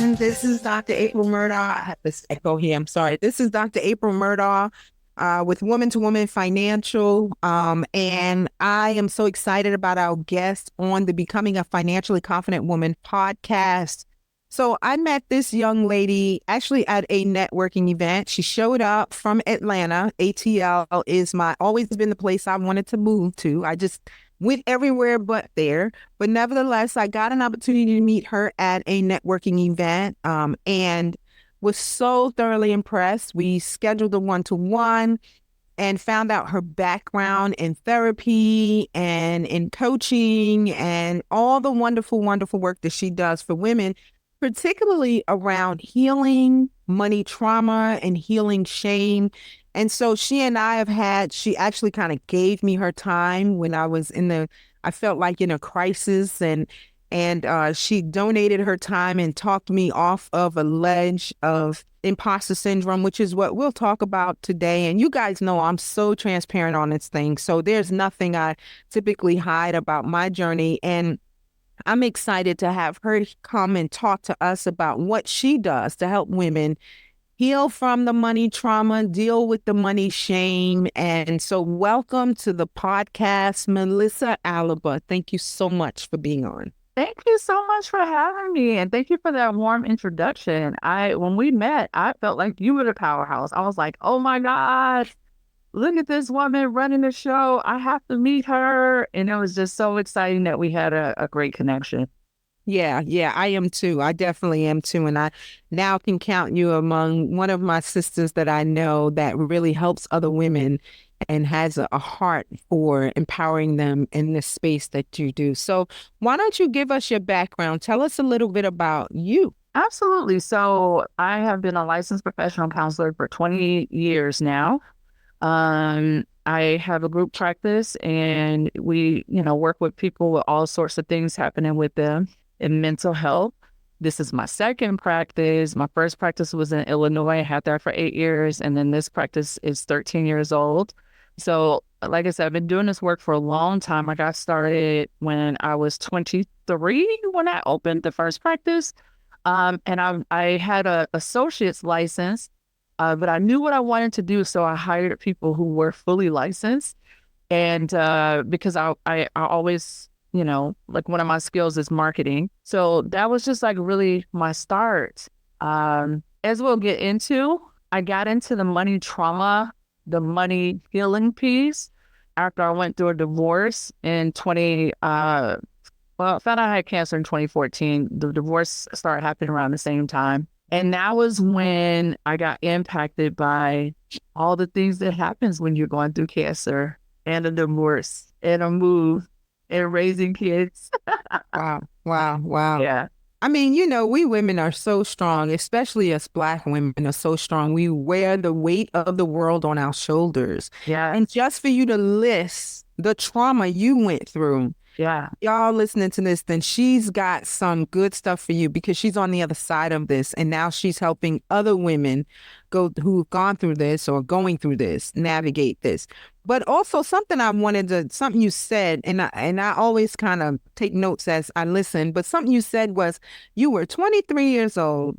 everyone. This is Dr. April Murdaugh. I have this echo here. I'm sorry. This is Dr. April Murdaugh with Woman to Woman Financial. And I am so excited about our guest on the Becoming a Financially Confident Woman podcast. So I met this young lady actually at a networking event. She showed up from Atlanta. ATL is always been the place I wanted to move to. I just went everywhere but there. But nevertheless, I got an opportunity to meet her at a networking event and was so thoroughly impressed. We scheduled a one-to-one and found out her background in therapy and in coaching and all the wonderful, wonderful work that she does for women, particularly around healing money trauma and healing shame. And so she and I she actually kind of gave me her time when I felt like in a crisis, and she donated her time and talked me off of a ledge of imposter syndrome, which is what we'll talk about today. And you guys know I'm so transparent on this thing. So there's nothing I typically hide about my journey. And I'm excited to have her come and talk to us about what she does to help women heal from the money trauma, deal with the money shame. And so welcome to the podcast, Melisa Alaba. Thank you so much for being on. Thank you so much for having me, and thank you for that warm introduction. When we met, I felt like you were the powerhouse. I was like, oh my gosh, look at this woman running the show. I have to meet her. And it was just so exciting that we had a great connection. Yeah, I am too. I definitely am too. And I now can count you among one of my sisters that I know that really helps other women and has a heart for empowering them in this space that you do. So why don't you give us your background? Tell us a little bit about you. Absolutely. So I have been a licensed professional counselor for 20 years now. I have a group practice, and we, work with people with all sorts of things happening with them in mental health. This is my second practice. My first practice was in Illinois. I had that for 8 years. And then this practice is 13 years old. So like I said, I've been doing this work for a long time. I got started when I was 23 when I opened the first practice. And I had an associate's license, but I knew what I wanted to do. So I hired people who were fully licensed. And because I always, like one of my skills is marketing. So that was just like really my start. As we'll get into, I got into the money trauma, the money healing piece after I went through a divorce in I found out I had cancer in 2014. The divorce started happening around the same time. And that was when I got impacted by all the things that happens when you're going through cancer and a divorce and a move and raising kids. Wow. Yeah. I mean, we women are so strong, especially us Black women are so strong. We wear the weight of the world on our shoulders. Yeah. And just for you to list the trauma you went through, Yeah. y'all listening to this, then she's got some good stuff for you because she's on the other side of this. And now she's helping other women who've gone through this or going through this, navigate this. But also something you said, and I always kind of take notes as I listen, but something you said was you were 23 years old.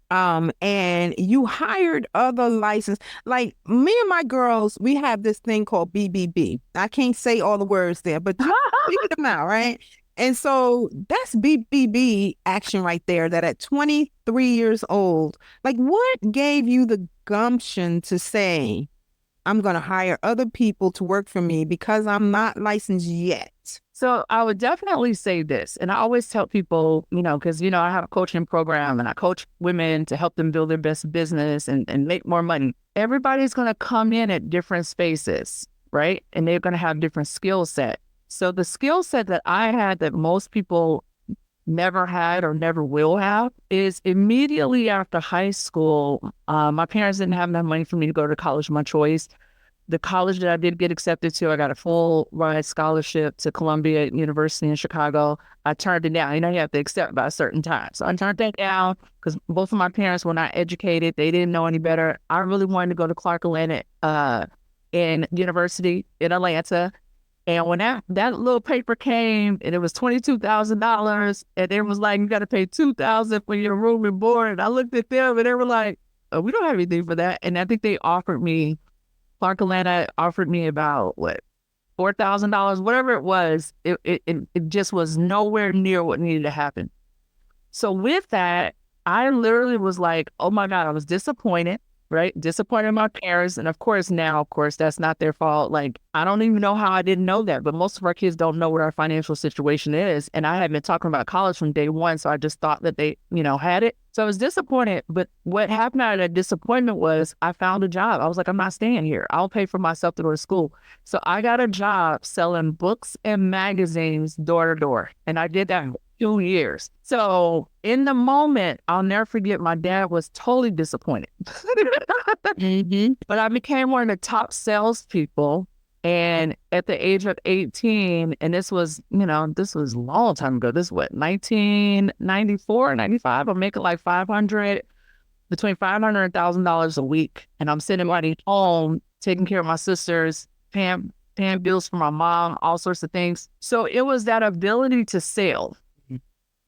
And you hired other licensed, like me and my girls, we have this thing called BBB. I can't say all the words there, but you figure them out, right? And so that's BBB action right there, that at 23 years old, like what gave you the gumption to say, I'm going to hire other people to work for me because I'm not licensed yet? So I would definitely say this, and I always tell people, because, I have a coaching program and I coach women to help them build their best business and make more money. Everybody's going to come in at different spaces, right? And they're going to have different skill set. So the skill set that I had that most people never had or never will have is immediately after high school. My parents didn't have enough money for me to go to college of my choice. The college that I did get accepted to, I got a full ride scholarship to Columbia University in Chicago. I turned it down. You have to accept by a certain time. So I turned that down because both of my parents were not educated. They didn't know any better. I really wanted to go to Clark Atlanta in University in Atlanta. And when that little paper came and it was $22,000 and it was like, you got to pay 2,000 for your room and board. And I looked at them and they were like, oh, we don't have anything for that. And I think they offered me, Clark Atlanta offered me about what, $4,000, whatever it was. It just was nowhere near what needed to happen. So with that, I literally was like, oh my God, I was disappointed, right? Disappointed in my parents. And of course, now, of course, that's not their fault. Like, I don't even know how I didn't know that, but most of our kids don't know what our financial situation is. And I had been talking about college from day one. So I just thought that they, had it. So I was disappointed. But what happened out of that disappointment was I found a job. I was like, I'm not staying here. I'll pay for myself to go to school. So I got a job selling books and magazines door to door. And I did that 2 years. So in the moment, I'll never forget, my dad was totally disappointed. But I became one of the top salespeople. And at the age of 18, and this was a long time ago. This is what, 1994, 95. I'm making like between $500 and $1,000 a week. And I'm sitting right at home, taking care of my sisters, paying bills for my mom, all sorts of things. So it was that ability to sell.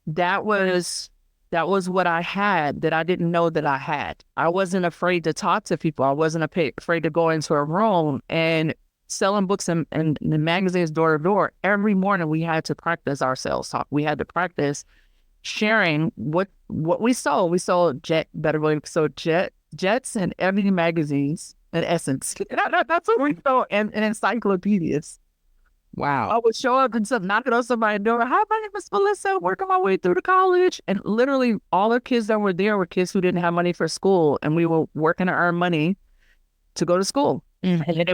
That was what I had that I didn't know that I had. I wasn't afraid to talk to people. I wasn't afraid to go into a room and selling books and the magazines door to door. Every morning we had to practice our sales talk. We had to practice sharing what we sold. We sold Jets and Ebony magazines in essence. That's what we sold, and encyclopedias. Wow. I would show up and knocking on somebody's door. Hi, my name is Melissa, working my way through the college. And literally all the kids that were there were kids who didn't have money for school. And we were working to earn money to go to school. And then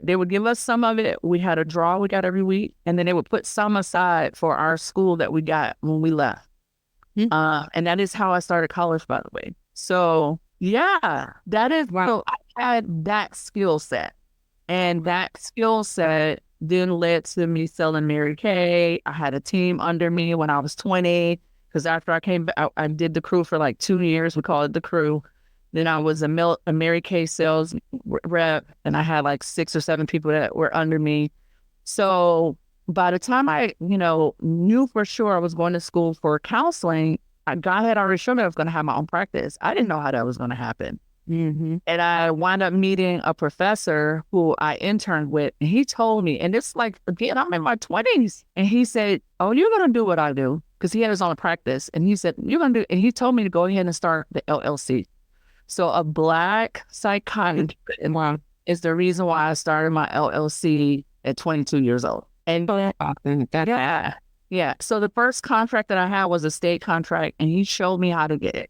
they would give us some of it. We had a draw we got every week. And then they would put some aside for our school that we got when we left. And that is how I started college, by the way. So yeah, that is, wow. So I had that skill set. And that skill set then led to me selling Mary Kay. I had a team under me when I was 20, because after I came back, I did the crew for like 2 years. We called it the crew. Then I was a Mary Kay sales rep, and I had like 6 or 7 people that were under me. So by the time I, knew for sure I was going to school for counseling, God had already shown me I was going to have my own practice. I didn't know how that was going to happen. And I wound up meeting a professor who I interned with, and he told me, and it's like, again, I'm in my 20s. And he said, oh, you're going to do what I do. Because he had his own practice. And he said, you're going to do, and he told me to go ahead and start the LLC. So a Black psychiatrist is the reason why I started my LLC at 22 years old. And yeah. So the first contract that I had was a state contract, and he showed me how to get it.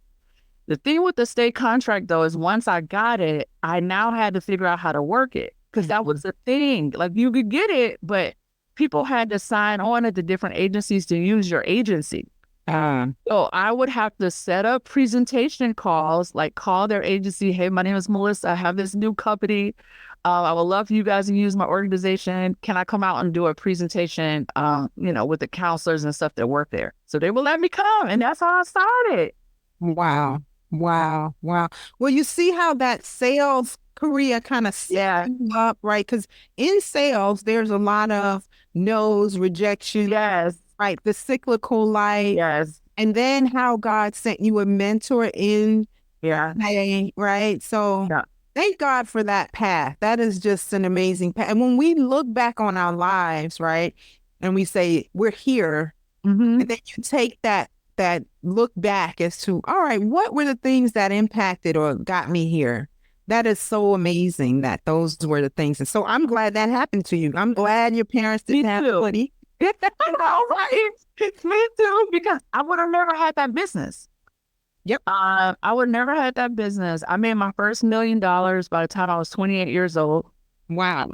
The thing with the state contract, though, is once I got it, I now had to figure out how to work it, because that was the thing. Like, you could get it, but people had to sign on at the different agencies to use your agency. So I would have to set up presentation calls, like call their agency. Hey, my name is Melissa. I have this new company. I would love for you guys to use my organization. Can I come out and do a presentation, with the counselors and stuff that work there? So they would let me come, and that's how I started. Wow. Well, you see how that sales career kind of set you up, right? Because in sales, there's a lot of no's, rejection. Yes. Right. The cyclical life. Yes. And then how God sent you a mentor in. Yeah. Right. So thank God for that path. That is just an amazing path. And when we look back on our lives, right, and we say we're here, and then you take that look back as to, all right, what were the things that impacted or got me here? That is so amazing that those were the things. And so I'm glad that happened to you. I'm glad your parents didn't have money. Right. Me too, because I would have never had that business. Yep. I would never had that business. I made my first $1 million by the time I was 28 years old. Wow.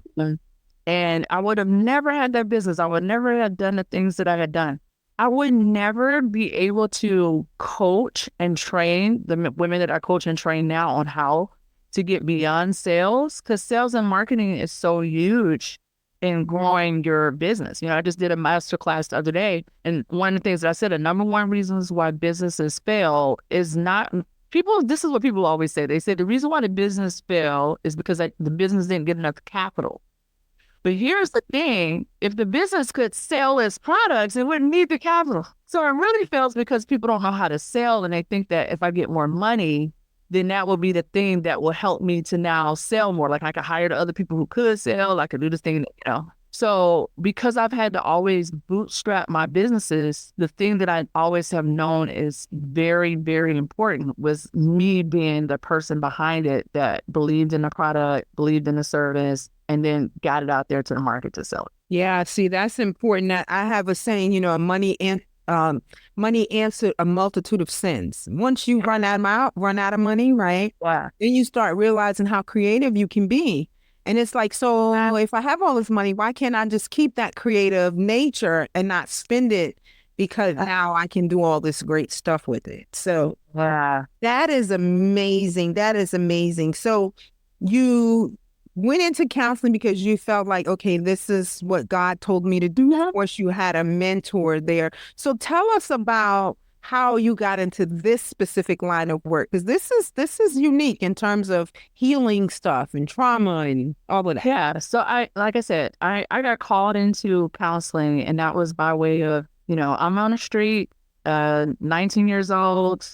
And I would have never had that business. I would never have done the things that I had done. I would never be able to coach and train the women that I coach and train now on how to get beyond sales, because sales and marketing is so huge in growing your business. I just did a masterclass the other day, and one of the things that I said, the number one reasons why businesses fail is not people. This is what people always say. They say the reason why the business fail is because the business didn't get enough capital. But here's the thing, if the business could sell its products, it wouldn't need the capital. So it really fails because people don't know how to sell, and they think that if I get more money, then that will be the thing that will help me to now sell more. Like I could hire the other people who could sell. I could do this thing. So because I've had to always bootstrap my businesses, the thing that I always have known is very, very important was me being the person behind it that believed in the product, believed in the service, and then got it out there to the market to sell it. Yeah, see, that's important. I have a saying, money answered a multitude of sins. Once you run out of money, right? Wow. Then you start realizing how creative you can be. And it's like, so if I have all this money, why can't I just keep that creative nature and not spend it? Because now I can do all this great stuff with it. So Wow. that is amazing. That is amazing. So you went into counseling because you felt like, okay, this is what God told me to do. Of course, you had a mentor there. So tell us about how you got into this specific line of work, because this is unique in terms of healing stuff and trauma and all of that. Yeah. So like I said, I got called into counseling, and that was by way of, I'm on the street, 19 years old,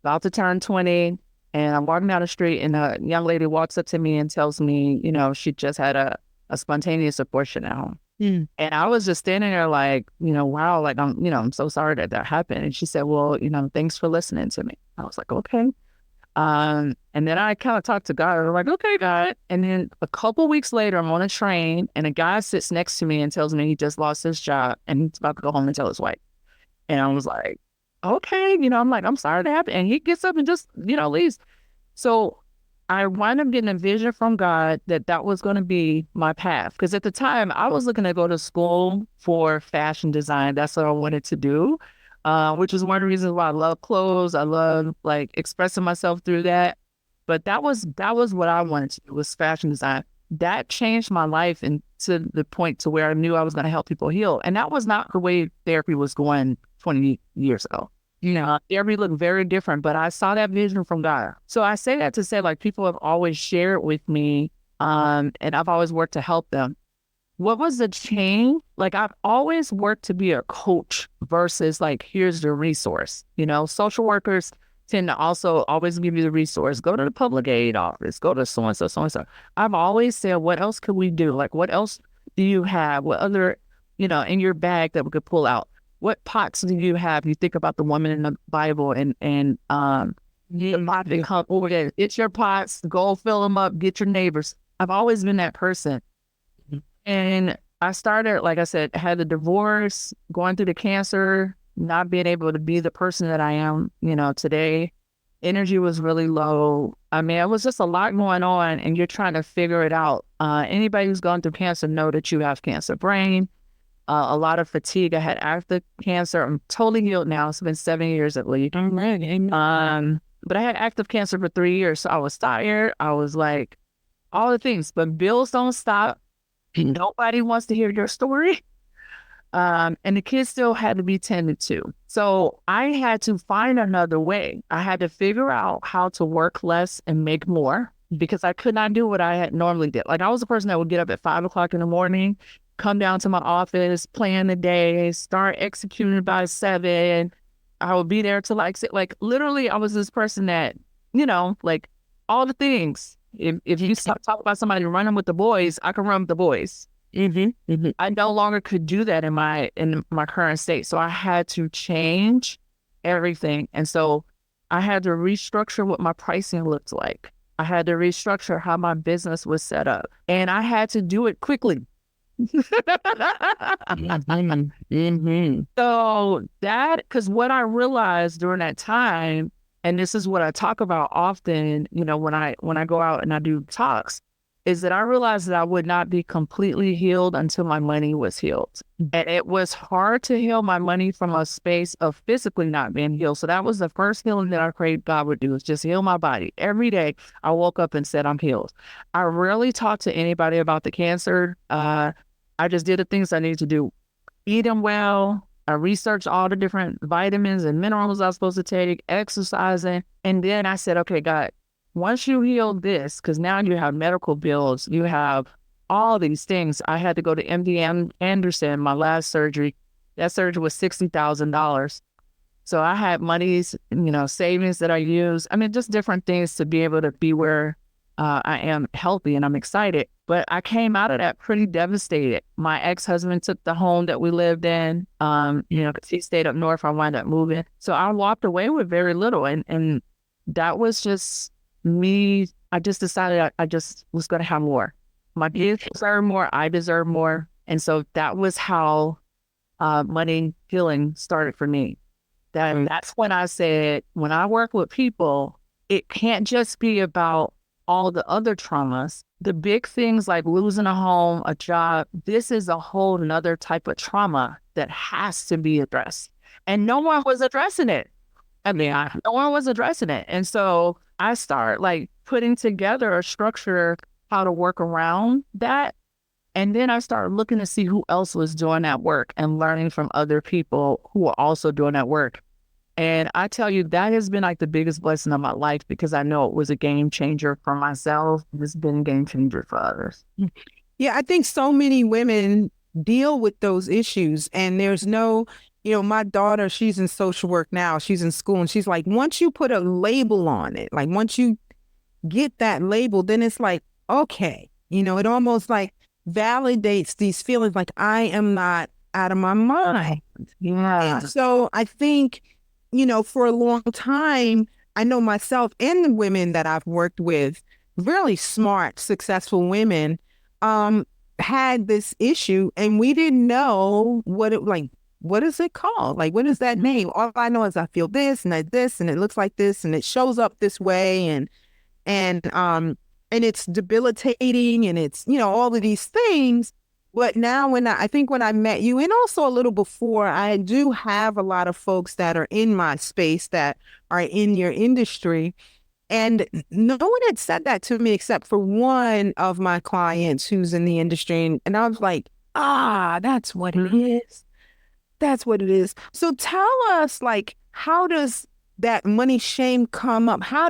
about to turn 20. And I'm walking down the street, and a young lady walks up to me and tells me, she just had a spontaneous abortion at home. Mm. And I was just standing there like, wow, like I'm so sorry that happened. And she said, well, thanks for listening to me. I was like, okay. And then I kind of talked to God. I'm like, okay, God. And then a couple weeks later, I'm on a train, and a guy sits next to me and tells me he just lost his job and he's about to go home and tell his wife. And I was like, okay, I'm like, I'm sorry that happened. And he gets up and just, leaves. So I wound up getting a vision from God that was going to be my path. Because at the time, I was looking to go to school for fashion design. That's what I wanted to do, which is one of the reasons why I love clothes. I love like expressing myself through that. But that was what I wanted to do, was fashion design. That changed my life, and to the point to where I knew I was going to help people heal. And that was not the way therapy was going 20 years ago. Therapy looked very different, but I saw that vision from God. So I say that to say, like, people have always shared with me, and I've always worked to help them. What was the change? Like, I've always worked to be a coach versus like, here's the resource. Social workers tend to also always give you the resource. Go to the public aid office, go to so-and-so, so-and-so. I've always said, what else could we do? Like, what else do you have? What other, in your bag that we could pull out? What pots do you have? You think about the woman in the Bible and the pot that come over there. It's your pots. Go fill them up. Get your neighbors. I've always been that person. And I started, like I said, had a divorce, going through the cancer, not being able to be the person that I am, today. Energy was really low. I mean, it was just a lot going on, and you're trying to figure it out. Anybody who's gone through cancer know that you have cancer brain. A lot of fatigue. I had active cancer. I'm totally healed now. It's been 7 years at least. But I had active cancer for 3 years. So I was tired. I was like, all the things, but bills don't stop. Nobody wants to hear your story. And the kids still had to be tended to. So I had to find another way. I had to figure out how to work less and make more, because I could not do what I had normally did. Like, I was a person that would get up at 5 o'clock in the morning, come down to my office, plan the day, start executing by 7. I would be there till like literally I was this person that, like, all the things. If you talk about somebody running with the boys, I can run with the boys. I no longer could do that in my current state. So I had to change everything. And so I had to restructure what my pricing looked like. I had to restructure how my business was set up. And I had to do it quickly. So because what I realized during that time, and this is what I talk about often, when I go out and I do talks, is that I realized that I would not be completely healed until my money was healed. And it was hard to heal my money from a space of physically not being healed. So that was the first healing that I prayed God would do, is just heal my body. Every day I woke up and said, I'm healed. I rarely talked to anybody about the cancer. I just did the things I needed to do. Eating well. I researched all the different vitamins and minerals I was supposed to take, exercising. And then I said, okay, God, once you heal this, because now you have medical bills, you have all these things. I had to go to MD Anderson, my last surgery. That surgery was $60,000. So I had monies, savings that I use. I mean, just different things to be able to be where I am healthy, and I'm excited. But I came out of that pretty devastated. My ex-husband took the home that we lived in, because he stayed up north. I wound up moving. So I walked away with very little. And that was just me. I just decided I just was going to have more. My kids deserve more. I deserve more. And so that was how money healing started for me. That's when I said, when I work with people, it can't just be about all the other traumas. The big things like losing a home, a job, this is a whole nother type of trauma that has to be addressed. And no one was addressing it. No one was addressing it. And so I start like putting together a structure, how to work around that. And then I started looking to see who else was doing that work and learning from other people who were also doing that work. And I tell you, that has been like the biggest blessing of my life, because I know it was a game changer for myself. It's been a game changer for others. Yeah, I think so many women deal with those issues, and there's no, my daughter, she's in social work now, she's in school, and she's like, once you put a label on it, like once you get that label, then it's like, okay, it almost like validates these feelings like I am not out of my mind. Yeah. And so I think, for a long time, I know myself and the women that I've worked with, really smart, successful women, had this issue, and we didn't know what is it called? Like, what is that name? All I know is I feel this and this, and it looks like this, and it shows up this way, and it's debilitating, and it's, all of these things. But now I think when I met you, and also a little before, I do have a lot of folks that are in my space that are in your industry. And no one had said that to me except for one of my clients who's in the industry. And I was like, that's what it is. That's what it is. So tell us, like, how does that money shame come up? How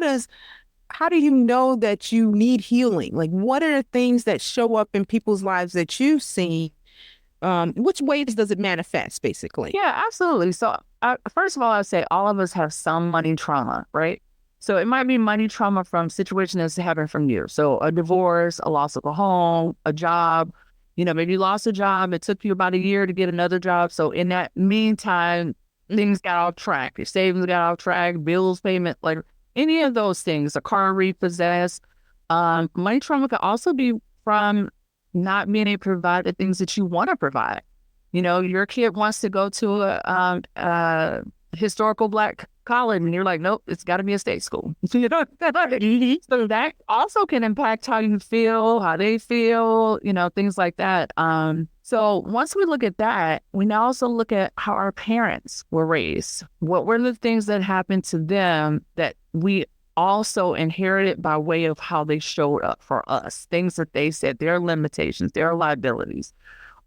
do you know that you need healing? Like, what are the things that show up in people's lives that you've seen? Which ways does it manifest, basically? Yeah, absolutely. So first of all, I'd say all of us have some money trauma, right? So it might be money trauma from situations that happen from you. So a divorce, a loss of a home, a job, maybe you lost a job. It took you about a year to get another job. So in that meantime, things got off track. Your savings got off track, bills payment, like any of those things, a car repossessed. Money trauma could also be from not being able to provide the things that you want to provide. Your kid wants to go to a historical Black college, and you're like, nope, it's got to be a state school. So that also can impact how you feel, how they feel, things like that. So once we look at that, we now also look at how our parents were raised. What were the things that happened to them that we also inherited by way of how they showed up for us, things that they said, their limitations, their liabilities.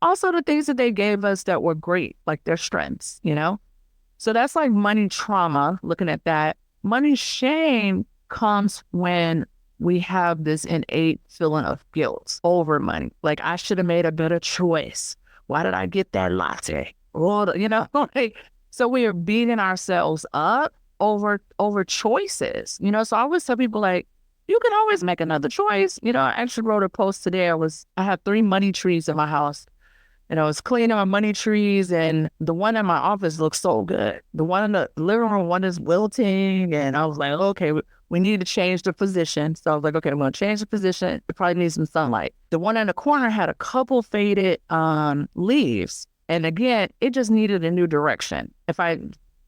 Also the things that they gave us that were great, like their strengths, So that's like money trauma, looking at that. Money shame comes when we have this innate feeling of guilt over money. Like, I should have made a better choice. Why did I get that latte? So we are beating ourselves up over choices. So I always tell people, like, you can always make another choice. I actually wrote a post today. I had 3 money trees in my house. And I was cleaning my money trees, and the one in my office looks so good. The one in the living room, one is wilting, and I was like, okay, we need to change the position. So I was like, okay, I'm going to change the position. It probably needs some sunlight. The one in the corner had a couple faded leaves. And again, it just needed a new direction. If I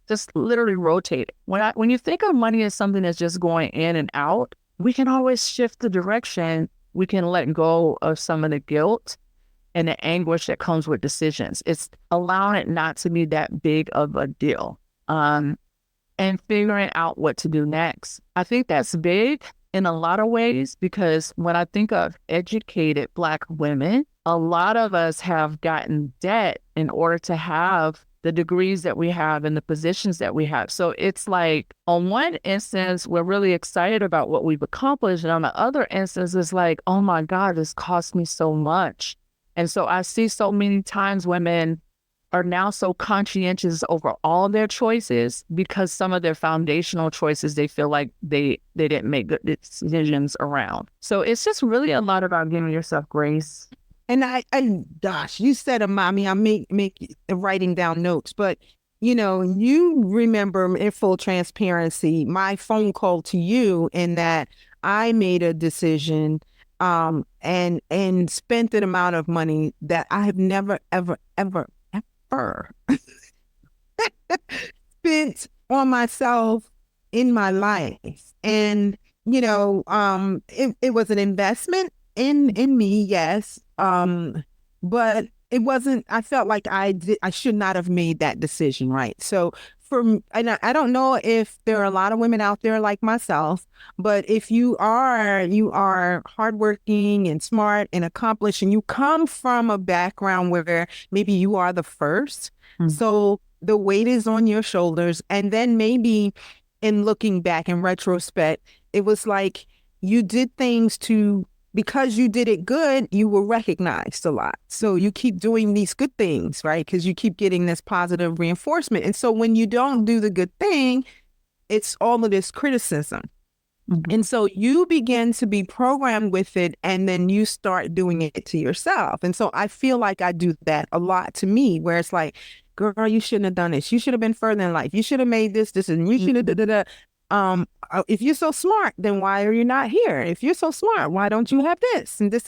just literally rotate it. When you think of money as something that's just going in and out, we can always shift the direction. We can let go of some of the guilt and the anguish that comes with decisions. It's allowing it not to be that big of a deal, and figuring out what to do next. I think that's big in a lot of ways, because when I think of educated Black women, a lot of us have gotten debt in order to have the degrees that we have and the positions that we have. So it's like, on one instance, we're really excited about what we've accomplished. And on the other instance, it's like, oh my God, this cost me so much. And so I see so many times women are now so conscientious over all their choices because some of their foundational choices, they feel like they didn't make good decisions around. So it's just really a lot about giving yourself grace. And gosh, you said a mommy. I'm make writing down notes, but you remember, in full transparency, my phone call to you, in that I made a decision, and spent an amount of money that I have never, ever, ever, ever spent on myself in my life. And it was an investment in me, yes. But it wasn't, I felt like I should not have made that decision, right? So and I don't know if there are a lot of women out there like myself, but if you are hardworking and smart and accomplished, and you come from a background where maybe you are the first, so the weight is on your shoulders. And then maybe, in looking back in retrospect, it was like you did things because you did it good, you were recognized a lot. So you keep doing these good things, right? Because you keep getting this positive reinforcement. And so when you don't do the good thing, it's all of this criticism. And so you begin to be programmed with it, and then you start doing it to yourself. And so I feel like I do that a lot to me, where it's like, girl, you shouldn't have done this. You should have been further in life. You should have made this, and you should have da. If you're so smart, then why are you not here? If you're so smart, why don't you have this? And this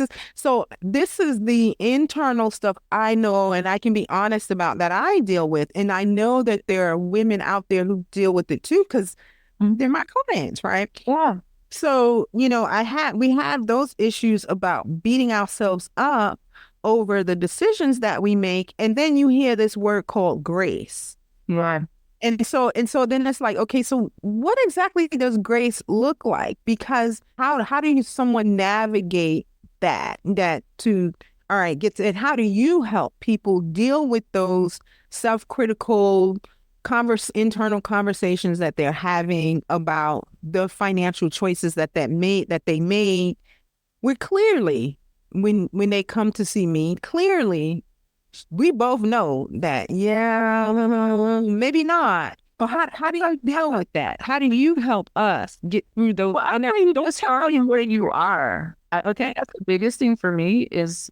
is the internal stuff I know, and I can be honest about, that I deal with. And I know that there are women out there who deal with it too, because they're my clients, right? Yeah. So, we have those issues about beating ourselves up over the decisions that we make. And then you hear this word called grace. Yeah. And so then it's like, okay, so what exactly does grace look like? Because how do someone navigate that to, all right, and how do you help people deal with those self-critical internal conversations that they're having about the financial choices that they made, where clearly, when they come to see me, clearly we both know that, yeah, maybe not. But how do you deal with that? How do you help us get through those? Well, I know you don't tell you where you are. Okay, that's the biggest thing for me is,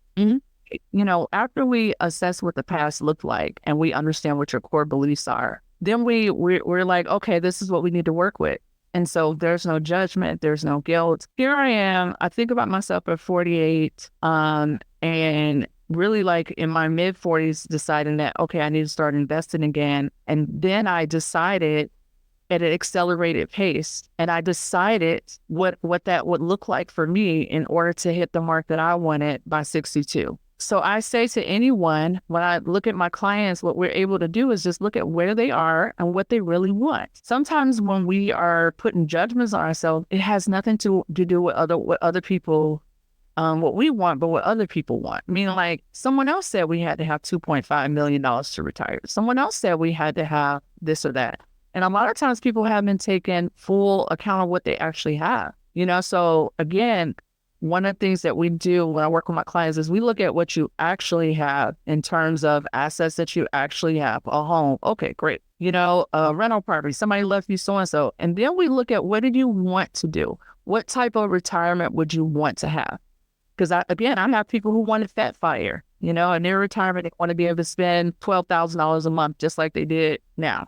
after we assess what the past looked like and we understand what your core beliefs are, then we're like, okay, this is what we need to work with. And so there's no judgment, there's no guilt. Here I am. I think about myself at 48, and really, like, in my mid 40s, deciding that, okay, I need to start investing again. And then I decided at an accelerated pace, and I decided what that would look like for me in order to hit the mark that I wanted by 62. So I say to anyone, when I look at my clients, what we're able to do is just look at where they are and what they really want. Sometimes when we are putting judgments on ourselves, it has nothing to do with what other people, what we want, but what other people want. I mean, like, someone else said we had to have $2.5 million to retire. Someone else said we had to have this or that. And a lot of times people haven't taken full account of what they actually have, So again, one of the things that we do when I work with my clients is we look at what you actually have in terms of assets that you actually have. A home. Okay, great. A rental property, somebody left you so-and-so. And then we look at, what did you want to do? What type of retirement would you want to have? Because I have people who want a fat fire, in their retirement, they want to be able to spend $12,000 a month, just like they did now.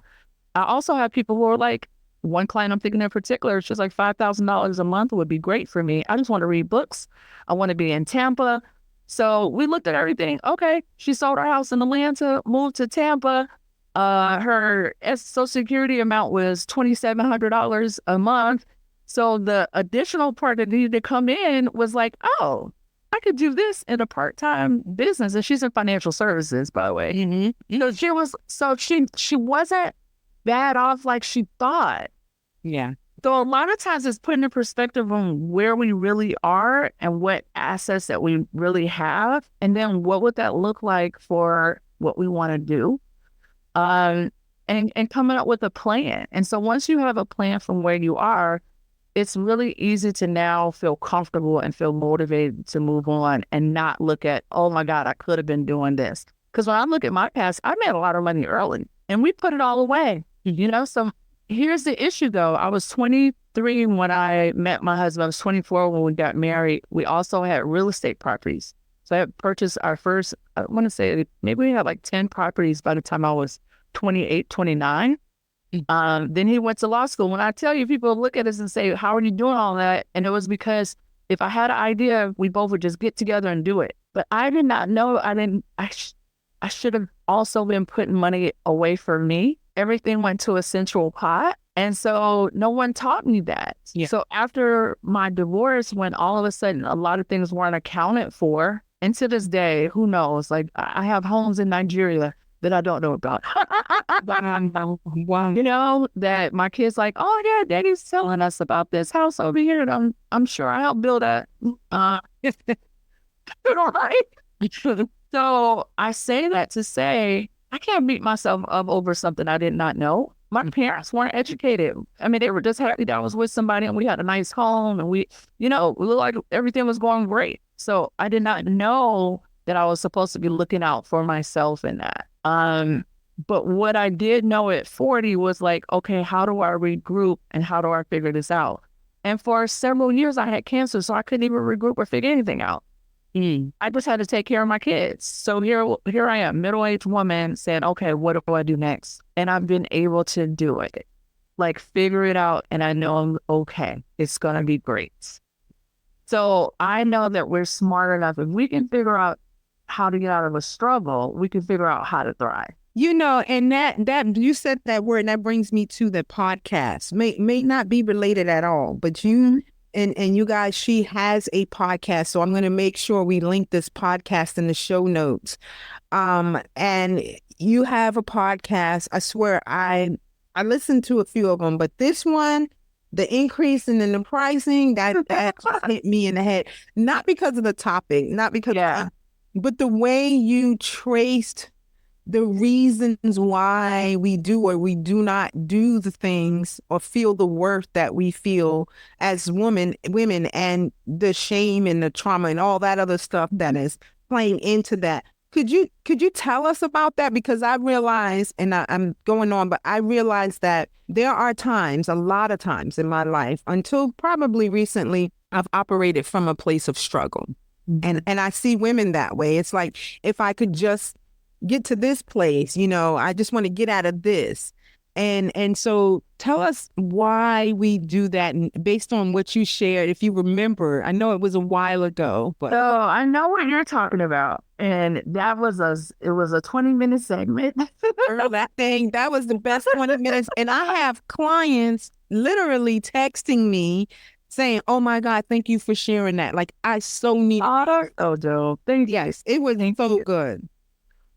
I also have people who are like, one client I'm thinking in particular, it's just like $5,000 a month would be great for me. I just want to read books. I want to be in Tampa. So we looked at everything. Okay, she sold her house in Atlanta, moved to Tampa. Her Social Security amount was $2,700 a month. So the additional part that needed to come in was like, oh, I could do this in a part-time business. And she's in financial services, by the way. She wasn't bad off like she thought. Yeah. So a lot of times it's putting in perspective on where we really are and what assets that we really have. And then what would that look like for what we want to do? um, and coming up with a plan. And so once you have a plan from where you are, it's really easy to now feel comfortable and feel motivated to move on and not look at, oh my God, I could have been doing this. Because when I look at my past, I made a lot of money early and we put it all away, So here's the issue though. I was 23 when I met my husband. I was 24 when we got married. We also had real estate properties. So I had purchased our first, I want to say maybe we had like 10 properties by the time I was 28, 29. Then he went to law school. When I tell you, people look at us and say, how are you doing all that? And it was because if I had an idea, we both would just get together and do it. But I did not know, I should have also been putting money away for me. Everything went to a central pot. And so no one taught me that. Yeah. So after my divorce, when all of a sudden a lot of things weren't accounted for, and to this day, who knows? Like I have homes in Nigeria that I don't know about. Wow. That my kids like, oh yeah, daddy's telling us about this house over here. And I'm sure I helped build that. Right? So I say that to say I can't beat myself up over something I did not know. My parents weren't educated. I mean, they were just happy that I was with somebody and we had a nice home and we looked like everything was going great. So I did not know that I was supposed to be looking out for myself in that. But what I did know at 40 was like, okay, how do I regroup and how do I figure this out? And for several years I had cancer, so I couldn't even regroup or figure anything out. I just had to take care of my kids. So here I am, middle-aged woman saying, okay, what do I do next? And I've been able to do it, like figure it out. And I know I'm okay. It's going to be great. So I know that we're smart enough. If we can figure out how to get out of a struggle, we can figure out how to thrive. And that you said that word, and that brings me to the podcast. May not be related at all, but you and you guys, she has a podcast. So I'm going to make sure we link this podcast in the show notes. And you have a podcast. I swear I listened to a few of them, but this one, the increase in the pricing, that hit me in the head. Not because of the topic, not because, but the way you traced the reasons why we do or we do not do the things or feel the worth that we feel as women, and the shame and the trauma and all that other stuff that is playing into that. Could you tell us about that? Because I realize, and I'm going on, but I realize that there are times, a lot of times in my life, until probably recently, I've operated from a place of struggle. And I see women that way. It's like, if I could just get to this place, I just want to get out of this. And so tell us why we do that, and based on what you shared, if you remember. I know it was a while ago, but so I know what you're talking about. And that was it was a 20-minute segment. that was the best 20 minutes. And I have clients literally texting me saying, oh my God, thank you for sharing that. Like, I so need Joe. Thank you. Yes, it was so good.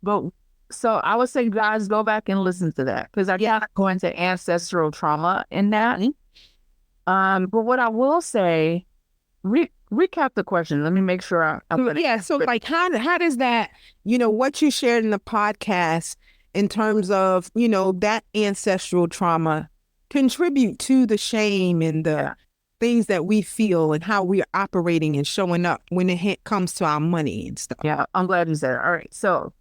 But so I would say, guys, go back and listen to that, because I got to go into ancestral trauma in that. But what I will say, recap the question. Let me make sure So like, how does that, what you shared in the podcast in terms of, that ancestral trauma contribute to the shame and the things that we feel and how we are operating and showing up when it comes to our money and stuff? Yeah, I'm glad you said it. All right. So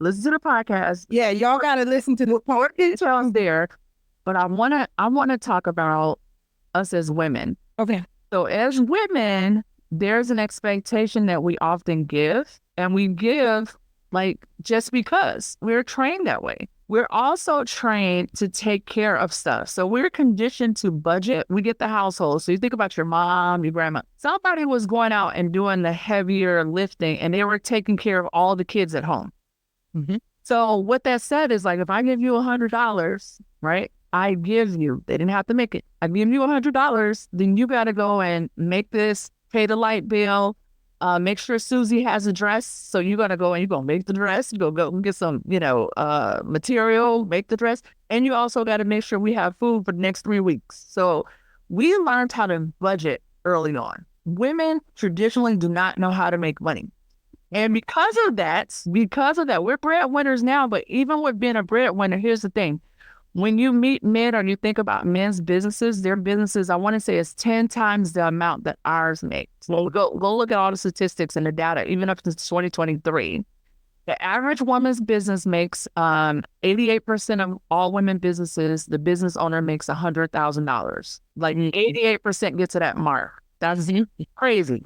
listen to the podcast. Yeah, y'all got to listen to the podcast there. But I want to talk about us as women. Okay. So as women, there's an expectation that we often give, and we give like just because we're trained that way. We're also trained to take care of stuff. So we're conditioned to budget. We get the household. So you think about your mom, your grandma. Somebody was going out and doing the heavier lifting, and they were taking care of all the kids at home. So what that said is, like, if I give you $100, right? I give you, they didn't have to make it. I give you $100, then you got to go and make this, pay the light bill, make sure Susie has a dress. So you got to go and you're going to make the dress. You go and get some, material, make the dress. And you also got to make sure we have food for the next 3 weeks. So we learned how to budget early on. Women traditionally do not know how to make money. And because of that, we're breadwinners now. But even with being a breadwinner, here's the thing. When you meet men or you think about men's businesses, their businesses, I want to say is 10 times the amount that ours make. So go look at all the statistics and the data, even up to 2023. The average woman's business makes 88% of all women businesses, the business owner makes $100,000. Like 88% get to that mark. That's crazy.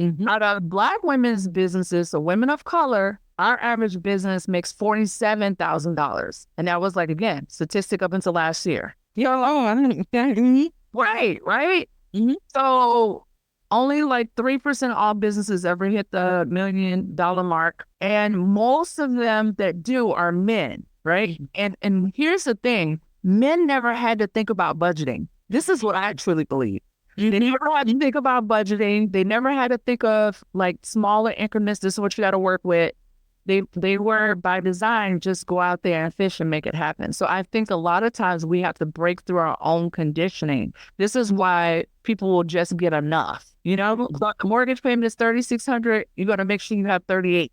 Mhm. Out of Black women's businesses, so women of color, our average business makes $47,000. And that was like, again, statistic up until last year. Yo, oh, I don't, mhm. Right. Mhm. So only like 3% of all businesses ever hit the $1 million mark. And most of them that do are men, right? And here's the thing, men never had to think about budgeting. This is what I truly believe. They never had to think about budgeting. They never had to think of like smaller increments. This is what you got to work with. They were by design, just go out there and fish and make it happen. So I think a lot of times we have to break through our own conditioning. This is why people will just get enough. You know, the mortgage payment is $3,600. You got to make sure you have 38.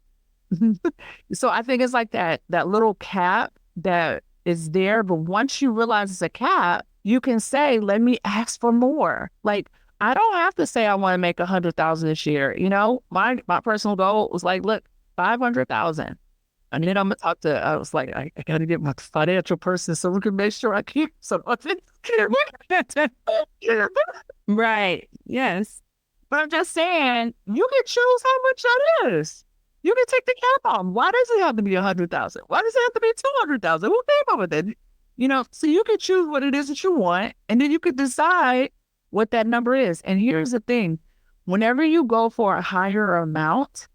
So I think it's like that little cap that is there. But once you realize it's a cap, you can say, let me ask for more. Like, I don't have to say I want to make 100,000 this year. You know, my personal goal was like, look, 500,000. And then I'm gonna talk to, I was like, I gotta get my financial person so we can make sure I keep some of it. Right. Yes. But I'm just saying, you can choose how much that is. You can take the cap off. Why does it have to be 100,000? Why does it have to be 200,000? Who came up with it? You know, so you can choose what it is that you want, and then you can decide what that number is. And here's the thing, whenever you go for a higher amount,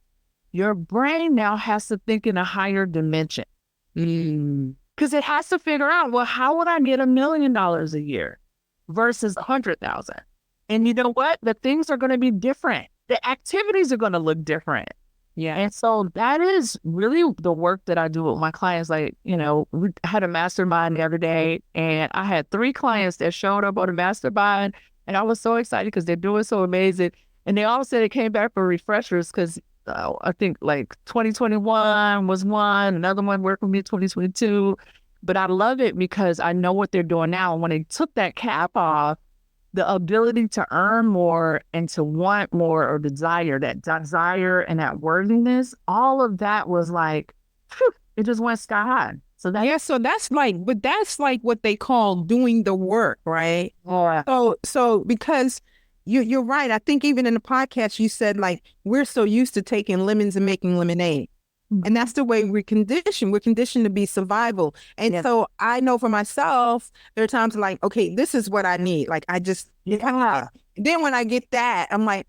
your brain now has to think in a higher dimension. Because it has to figure out, well, how would I get $1 million a year versus 100,000? And you know what? The things are going to be different. The activities are going to look different. Yeah. And so that is really the work that I do with my clients. Like, you know, we had a mastermind the other day, and I had 3 clients that showed up on the mastermind, and I was so excited because they're doing so amazing. And they all said they came back for refreshers because I think like 2021 was one, another one worked with me 2022. But I love it because I know what they're doing now. And when they took that cap off, the ability to earn more and to want more or that desire and that worthiness, all of that was like, phew, it just went sky high. So that, Yeah, so that's like what they call doing the work, right? yeah, So because you're right. I think even in the podcast you said like we're so used to taking lemons and making lemonade. And that's the way we're conditioned. We're conditioned to be survival. And yeah, so I know for myself, there are times like, okay, this is what I need. Like I just, yeah, then when I get that, I'm like,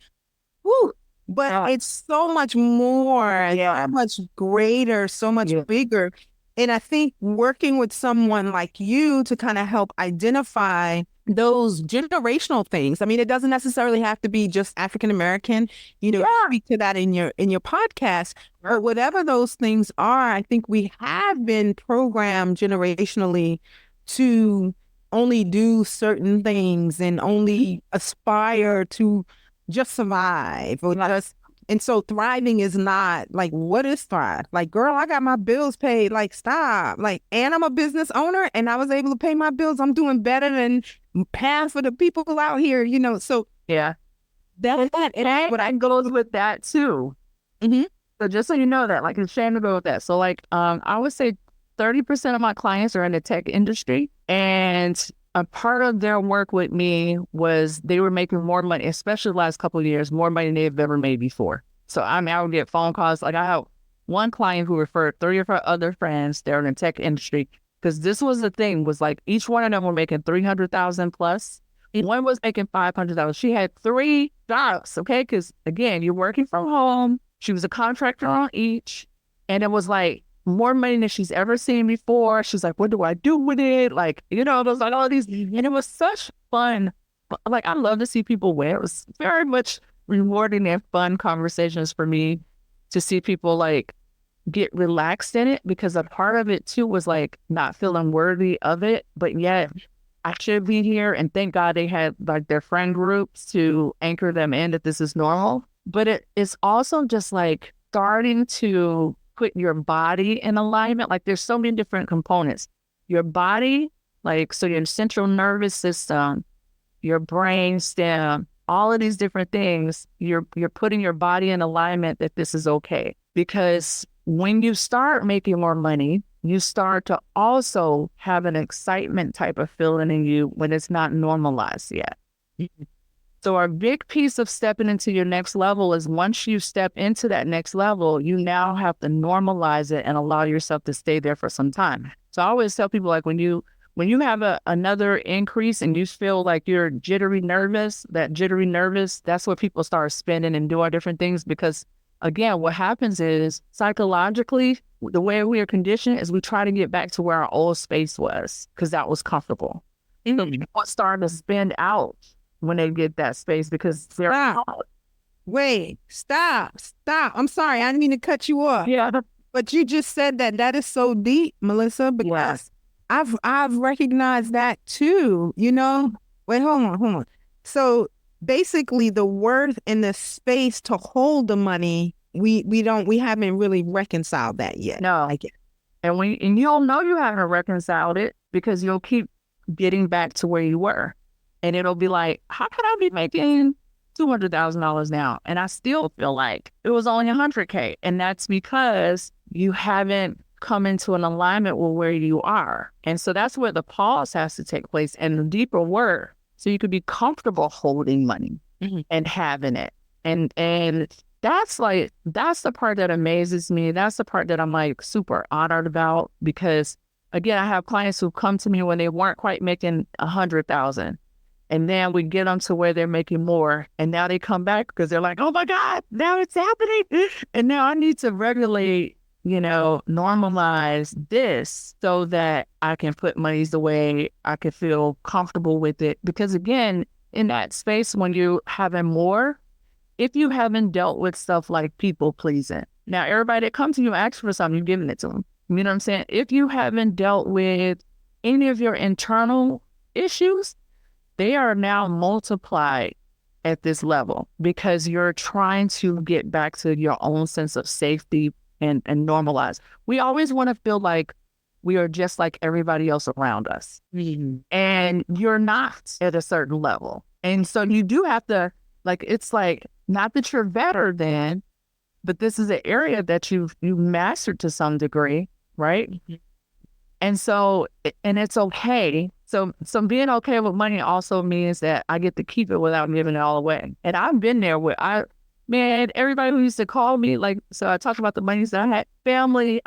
whoo. But yeah, it's so much more, yeah, so much greater, so much yeah. bigger. And I think working with someone like you to kind of help identify those generational things. I mean, it doesn't necessarily have to be just African American. You know, Yeah. speak to that in your podcast. But whatever those things are, I think we have been programmed generationally to only do certain things and only aspire to just survive or just, and so thriving is not like, what is thrive? Like, girl, I got my bills paid. Like, stop. Like, and I'm a business owner and I was able to pay my bills. I'm doing better than half of the people out here, you know. So Yeah. that And what I goes with that too. mhm. So just so you know that, like, it's shame to go with that. So like, I would say 30% of my clients are in the tech industry, and a part of their work with me was they were making more money, especially the last couple of years, more money than they've ever made before. So I mean, I would get phone calls. Like I have one client who referred 3 of her other friends. They're in the tech industry because this was the thing, was like each one of them were making 300,000 plus. One was making 500,000. She had 3 jobs. Okay, because again, you're working from home. She was a contractor on each, and it was like more money than she's ever seen before. She's like, what do I do with it? Like, you know, there's like all these, and it was such fun. Like, I love to see people win. It was very much rewarding and fun conversations for me to see people like get relaxed in it, because a part of it too was like not feeling worthy of it, but yet I should be here. And thank God they had like their friend groups to anchor them in that this is normal. But it's also just like starting to put your body in alignment. Like there's so many different components. Your body, like, so your central nervous system, your brain stem, all of these different things, you're putting your body in alignment that this is okay. Because when you start making more money, you start to also have an excitement type of feeling in you when it's not normalized yet. So a big piece of stepping into your next level is once you step into that next level, you now have to normalize it and allow yourself to stay there for some time. So I always tell people, like, when you have another increase and you feel like you're jittery nervous, that's where people start spending and doing different things. Because again, what happens is psychologically, the way we are conditioned is we try to get back to where our old space was because that was comfortable. People start to spend out when they get that space because they're out. Wait, stop. I'm sorry. I didn't mean to cut you off. Yeah. But you just said that is so deep, Melissa, because Yes. I've recognized that too, you know? Wait, hold on. So basically the worth and the space to hold the money, we haven't really reconciled that yet. No. I get it. And you'll know you haven't reconciled it because you'll keep getting back to where you were. And it'll be like, how can I be making $200,000 now? And I still feel like it was only $100K. And that's because you haven't come into an alignment with where you are. And so that's where the pause has to take place and the deeper work. So you could be comfortable holding money and having it. And that's the part that amazes me. That's the part that I'm like super honored about because again, I have clients who come to me when they weren't quite making 100,000. And then we get them to where they're making more. And now they come back because they're like, oh my God, now it's happening. And now I need to regulate, normalize this so that I can put monies away. I can feel comfortable with it. Because again, in that space, when you're having more, if you haven't dealt with stuff like people pleasing, now everybody that comes to you and asks for something, you're giving it to them. You know what I'm saying? If you haven't dealt with any of your internal issues, they are now multiplied at this level because you're trying to get back to your own sense of safety and normalize. We always want to feel like we are just like everybody else around us. And you're not at a certain level. And so you do have to, it's like, not that you're better than, but this is an area that you've mastered to some degree, right? And so, and it's okay. So being okay with money also means that I get to keep it without giving it all away. And I've been there everybody who used to call me, so I talked about the monies that I had, family,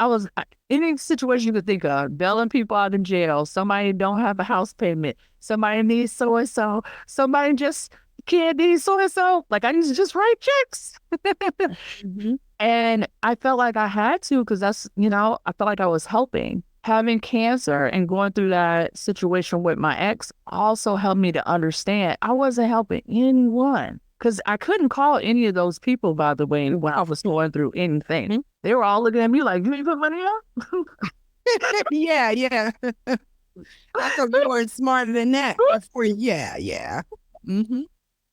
any situation you could think of, bailing people out of jail, somebody don't have a house payment, somebody needs so-and-so, somebody just can't need so-and-so. I used to just write checks. And I felt like I had to, because that's, I felt like I was helping. Having cancer and going through that situation with my ex also helped me to understand I wasn't helping anyone because I couldn't call any of those people, by the way, when I was going through anything. They were all looking at me like, you ain't put money up? Yeah. I thought you weren't smarter than that. Yeah.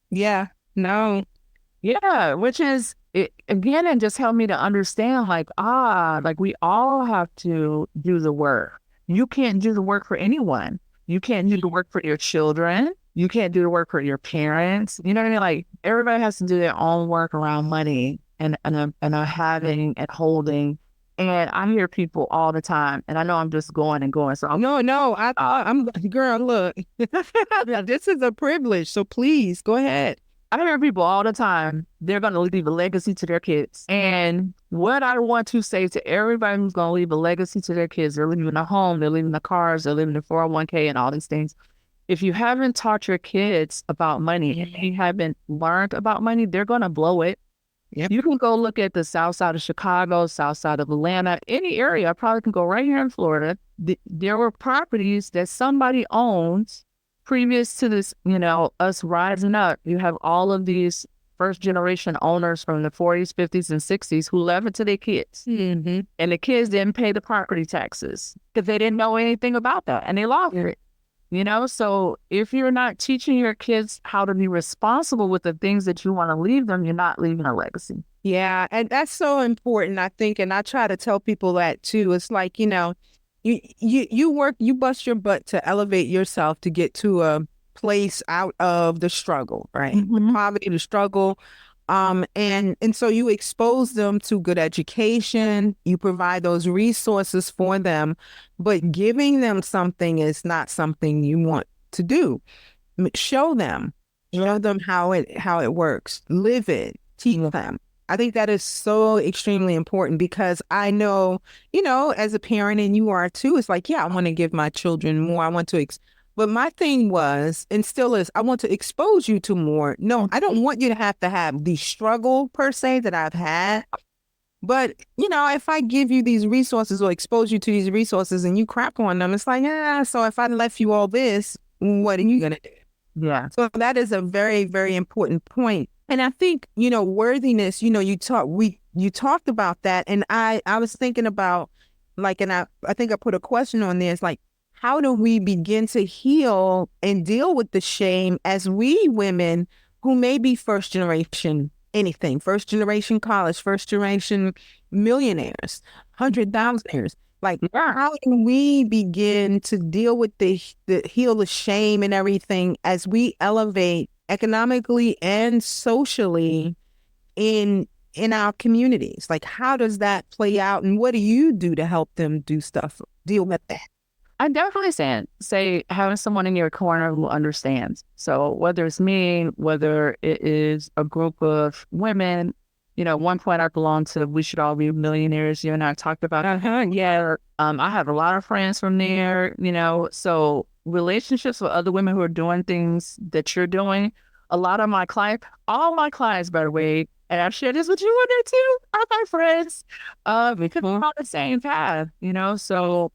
Yeah, no. Yeah, which is, it, again, it just helped me to understand, we all have to do the work. You can't do the work for anyone. You can't do the work for your children. You can't do the work for your parents. You know what I mean? Everybody has to do their own work around money and having and holding. And I hear people all the time, and I know I'm just going and going. So I'm girl, look, this is a privilege. So please go ahead. I hear people all the time, they're going to leave a legacy to their kids. And what I want to say to everybody who's going to leave a legacy to their kids, they're leaving a home, they're leaving the cars, they're leaving the 401k and all these things. If you haven't taught your kids about money and you haven't learned about money, they're going to blow it. Yep. You can go look at the south side of Chicago, south side of Atlanta, any area. I probably can go right here in Florida. There were properties that somebody owns previous to this, us rising up. You have all of these first generation owners from the 40s, 50s, and 60s who left it to their kids. Mm-hmm. And the kids didn't pay the property taxes because they didn't know anything about that. And they lost it. So if you're not teaching your kids how to be responsible with the things that you want to leave them, you're not leaving a legacy. Yeah, and that's so important, I think, and I try to tell people that too. It's like, you work, you bust your butt to elevate yourself to get to a place out of the struggle, right? The Hmm. poverty, the struggle. And so you expose them to good education, you provide those resources for them, but giving them something is not something you want to do. Show them how it works, live it, teach them. I think that is so extremely important because I know, as a parent and you are too, it's like, yeah, I want to give my children more. I want to but my thing was and still is I want to expose you to more. No, I don't want you to have the struggle per se that I've had. But, if I give you these resources or expose you to these resources and you crap on them, it's like, yeah, so if I left you all this, what are you gonna do? Yeah. So that is a very, very important point. And I think, worthiness, you talked about that. And I was thinking about like, and I think I put a question on there. It's like, how do we begin to heal and deal with the shame as we women who may be first generation anything, first generation college, first generation millionaires, 100,000ers? Like, how do we begin to deal with the heal the shame and everything as we elevate economically and socially in our communities? Like, how does that play out, and what do you do to help them deal with that? I definitely say having someone in your corner who understands. So whether it's me, whether it is a group of women, at one point I belonged to We Should All Be Millionaires. You and I talked about, yeah. I have a lot of friends from there, so relationships with other women who are doing things that you're doing. A lot of my clients, all my clients, by the way, and I've shared this with you one day too, are my friends, because we're on the same path, so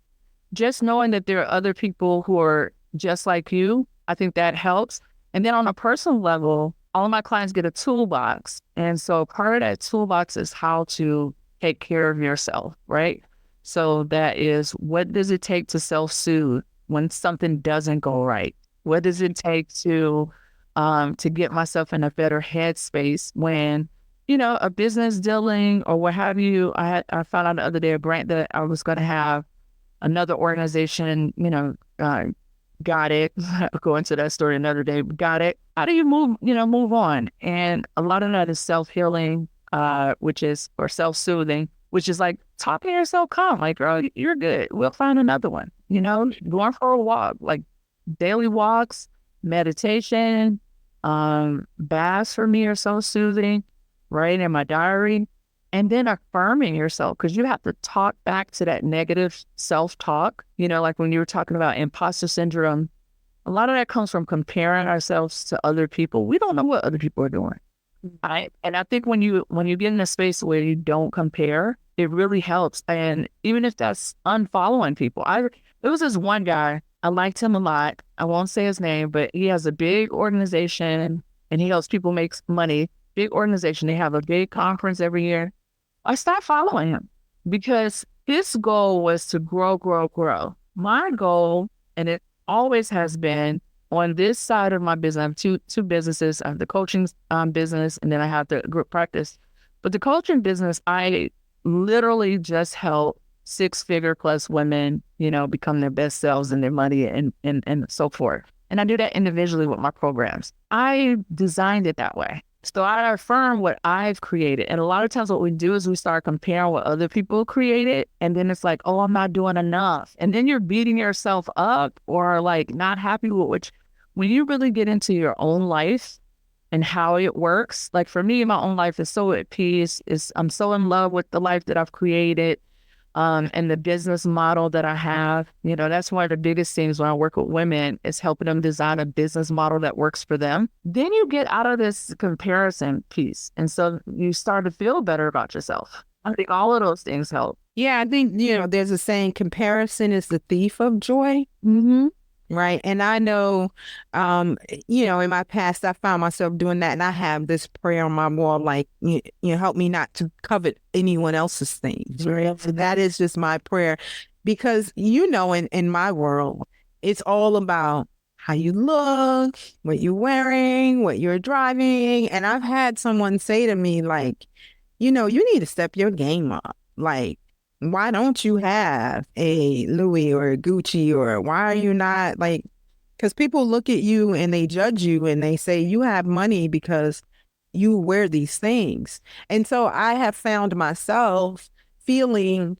just knowing that there are other people who are just like you, I think that helps. And then on a personal level, all of my clients get a toolbox. And so part of that toolbox is how to take care of yourself, right? So that is, what does it take to self-soothe when something doesn't go right? What does it take to get myself in a better headspace when, a business dealing or what have you? I found out the other day a grant that I was going to have. Another organization, got it. I'll go into that story another day. Got it. How do you move on? And a lot of that is self-healing, or self-soothing, which is like talking to yourself calm. Like, girl, you're good. We'll find another one. Going for a walk, like daily walks, meditation, baths for me are so soothing, right? In my diary. And then affirming yourself, because you have to talk back to that negative self-talk. Like when you were talking about imposter syndrome, a lot of that comes from comparing ourselves to other people. We don't know what other people are doing. Right. And I think when you get in a space where you don't compare, it really helps. And even if that's unfollowing people, there was this one guy, I liked him a lot. I won't say his name, but he has a big organization and he helps people make money. Big organization. They have a big conference every year. I stopped following him because his goal was to grow, grow, grow. My goal, and it always has been on this side of my business, I have two businesses. I have the coaching business, and then I have the group practice. But the coaching business, I literally just help six-figure plus women, become their best selves and their money and so forth. And I do that individually with my programs. I designed it that way. So I affirm what I've created. And a lot of times what we do is we start comparing what other people created. And then it's like, oh, I'm not doing enough. And then you're beating yourself up or like not happy with when you really get into your own life and how it works. Like for me, my own life is so at peace. I'm so in love with the life that I've created. And the business model that I have, that's one of the biggest things when I work with women is helping them design a business model that works for them. Then you get out of this comparison piece. And so you start to feel better about yourself. I think all of those things help. Yeah, I think, there's a saying, comparison is the thief of joy. Mm-hmm. Right. And I know, in my past, I found myself doing that. And I have this prayer on my wall, like, help me not to covet anyone else's things. Right. So that is just my prayer because, in my world, It's all about how you look, what you're wearing, what you're driving. And I've had someone say to me, like, you need to step your game up. Like, why don't you have a Louis or a Gucci, or why are you not like, because people look at you and they judge you and they say you have money because you wear these things. And so I have found myself feeling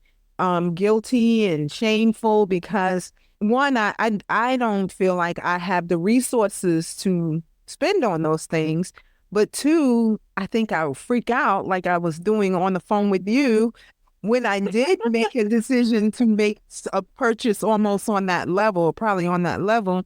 guilty and shameful because one, I don't feel like I have the resources to spend on those things. But two, I think I would freak out like I was doing on the phone with you when I did make a decision to make a purchase almost on that level, probably on that level.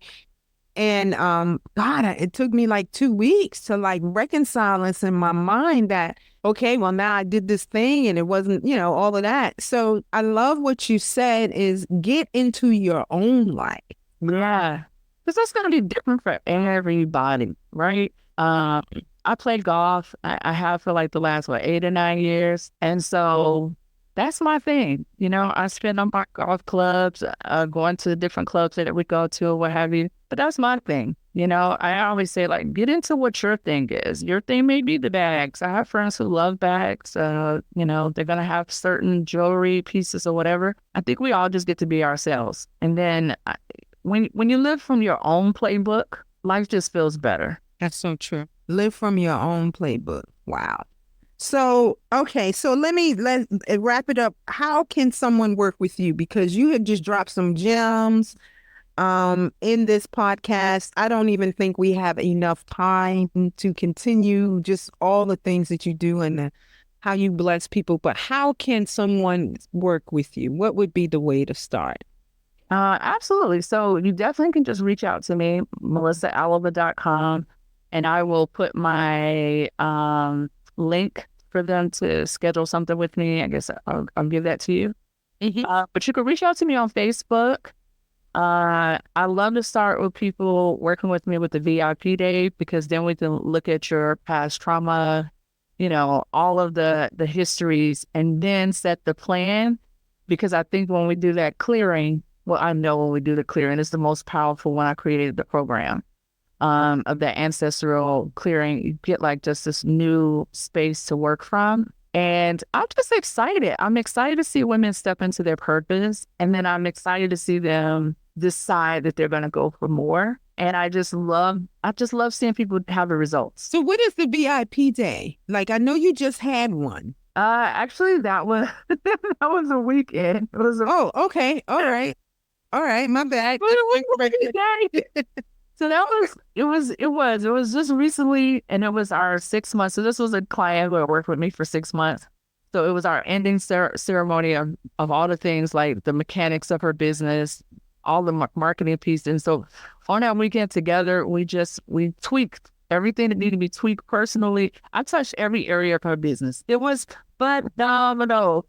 And God, it took me like 2 weeks to like reconcile this in my mind that, okay, well, now I did this thing and it wasn't, all of that. So I love what you said is get into your own life. Yeah. Because that's going to be different for everybody, right? I play golf. I have for like the last, 8 or 9 years. And so that's my thing. I spend on my golf clubs, going to the different clubs that we go to or what have you. But that's my thing. I always say, like, get into what your thing is. Your thing may be the bags. I have friends who love bags. They're going to have certain jewelry pieces or whatever. I think we all just get to be ourselves. And then when you live from your own playbook, life just feels better. That's so true. Live from your own playbook. Wow. So, okay, so let wrap it up. How can someone work with you? Because you have just dropped some gems in this podcast. I don't even think we have enough time to continue just all the things that you do and how you bless people. But how can someone work with you? What would be the way to start? Absolutely. So you definitely can just reach out to me, melisaalaba.com, and I will put my link for them to schedule something with me. I guess I'll give that to you. But you can reach out to me on Facebook. I love to start with people working with me with the VIP day, because then we can look at your past trauma, all of the histories, and then set the plan. Because I think when we do that clearing, well, I know when we do the clearing, it's the most powerful when I created the program of the ancestral clearing. You get like just this new space to work from. And I'm just excited. I'm excited to see women step into their purpose. And then I'm excited to see them decide that they're going to go for more. And I just love seeing people have the results. So what is the VIP day? Like, I know you just had one. Actually, that was that was a weekend. It was oh, okay. All right. All right. My bad. So it was just recently, and it was our 6 months. So this was a client who had worked with me for 6 months. So it was our ending ceremony of all the things, like the mechanics of her business, all the marketing piece. And so on that weekend together, we tweaked everything that needed to be tweaked personally. I touched every area of her business. It was phenomenal.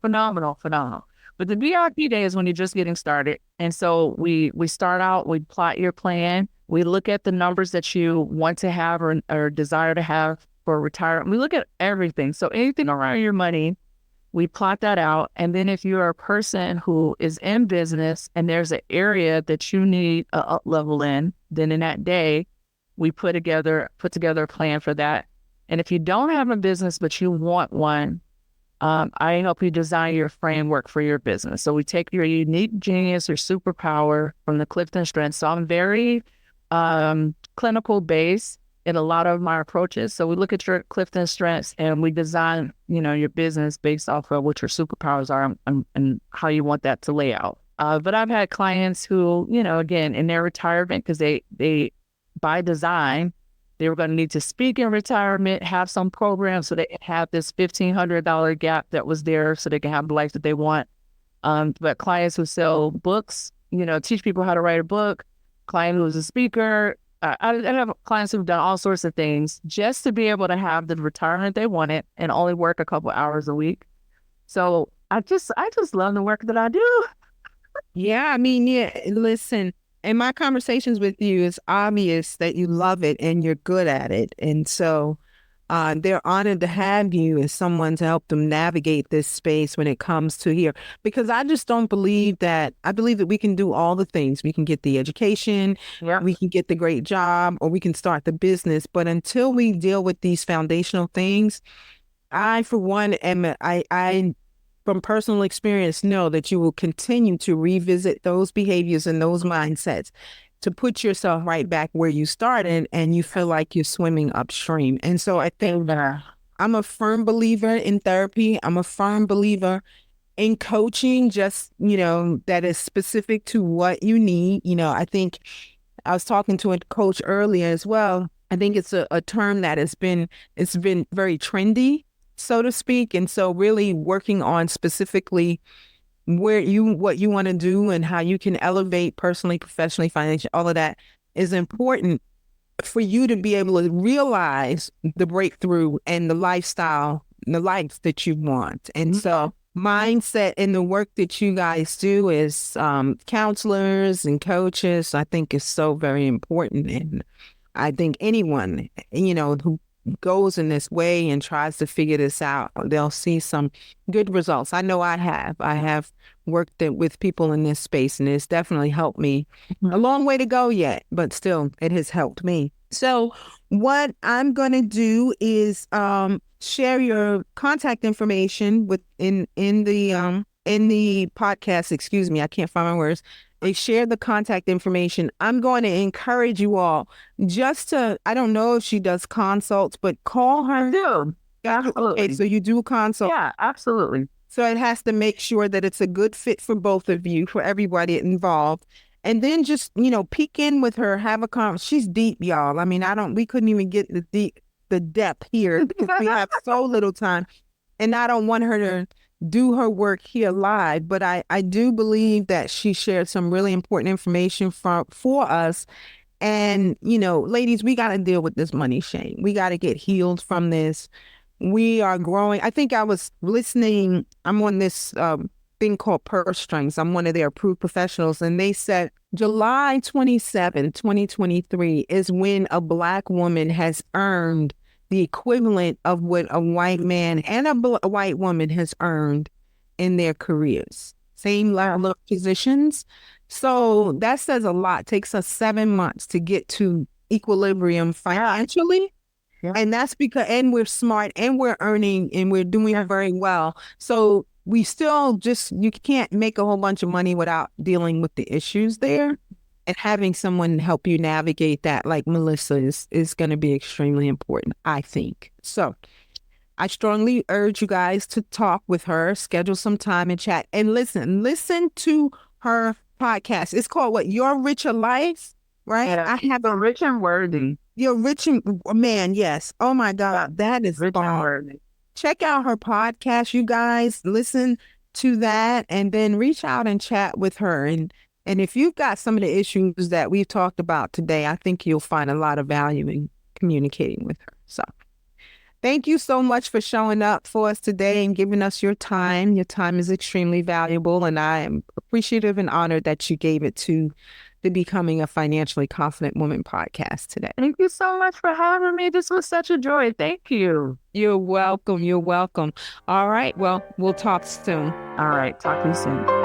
But the VIP day is when you're just getting started. And so we start out, we plot your plan. We look at the numbers that you want to have or desire to have for retirement. We look at everything. So anything around your money, we plot that out. And then if you're a person who is in business and there's an area that you need a up level in, then in that day, we put together a plan for that. And if you don't have a business, but you want one, I help you design your framework for your business. So we take your unique genius or superpower from the Clifton strengths. So I'm very clinical based in a lot of my approaches. So we look at your Clifton strengths and we design, your business based off of what your superpowers are and how you want that to lay out. But I've had clients who, again, in their retirement, because they by design, they were going to need to speak in retirement, have some program so they have this $1,500 gap that was there so they can have the life that they want. But clients who sell books, teach people how to write a book, client who's a speaker. I have clients who've done all sorts of things just to be able to have the retirement they wanted and only work a couple hours a week. So I just love the work that I do. Yeah, I mean, yeah, listen, in my conversations with you, it's obvious that you love it and you're good at it. And so They're honored to have you as someone to help them navigate this space when it comes to here. Because I just don't believe that, I believe that we can do all the things. We can get the education, Yeah. we can get the great job, or we can start the business. But until we deal with these foundational things, I, for one, I from personal experience, know that you will continue to revisit those behaviors and those mindsets to put yourself right back where you started and you feel like you're swimming upstream. And so I think Yeah. I'm a firm believer in therapy. I'm a firm believer in coaching, just, that is specific to what you need. I think I was talking to a coach earlier as well. I think it's a term that it's been very trendy, so to speak. And so really working on specifically what you want to do and how you can elevate personally, professionally, financially, all of that is important for you to be able to realize the breakthrough and the lifestyle, the life that you want. And so mindset and the work that you guys do as counselors and coaches, I think is so very important. And I think anyone, who goes in this way and tries to figure this out, they'll see some good results. I know I have. I have worked with people in this space, and it's definitely helped me. A long way to go yet, but still, it has helped me. So, what I'm going to do is share your contact information in the podcast. Excuse me, I can't find my words. They share the contact information. I'm going to encourage you all just to, I don't know if she does consults, but call her. I do. Absolutely. Okay, so you do consult. Yeah, absolutely. So it has to make sure that it's a good fit for both of you, for everybody involved. And then just, peek in with her, have a conversation. She's deep, y'all. I mean, we couldn't even get the depth here because we have so little time. And I don't want her to do her work here live, but I do believe that she shared some really important information for us. And, ladies, we got to deal with this money shame. We got to get healed from this. We are growing. I think I was listening. I'm on this thing called Purse Strings. I'm one of their approved professionals. And they said July 27, 2023 is when a Black woman has earned the equivalent of what a white man and a white woman has earned in their careers. Same level of positions. So that says a lot. It takes us 7 months to get to equilibrium financially. Yeah. And that's and we're smart and we're earning and we're doing very well. So we still you can't make a whole bunch of money without dealing with the issues there. And having someone help you navigate that, like Melisa, is going to be extremely important, I think. So I strongly urge you guys to talk with her, schedule some time and chat, and listen to her podcast. It's called what? Your Richer Life, right? Yeah, I have a Rich and Worthy. You're rich and man, yes. Oh my God, that is Rich and Worthy. Check out her podcast, you guys. Listen to that, and then reach out and chat with her. And if you've got some of the issues that we've talked about today, I think you'll find a lot of value in communicating with her. So thank you so much for showing up for us today and giving us your time. Your time is extremely valuable, and I am appreciative and honored that you gave it to the Becoming a Financially Confident Woman podcast today. Thank you so much for having me. This was such a joy. Thank you. You're welcome. You're welcome. All right. Well, we'll talk soon. All right. Talk to you soon.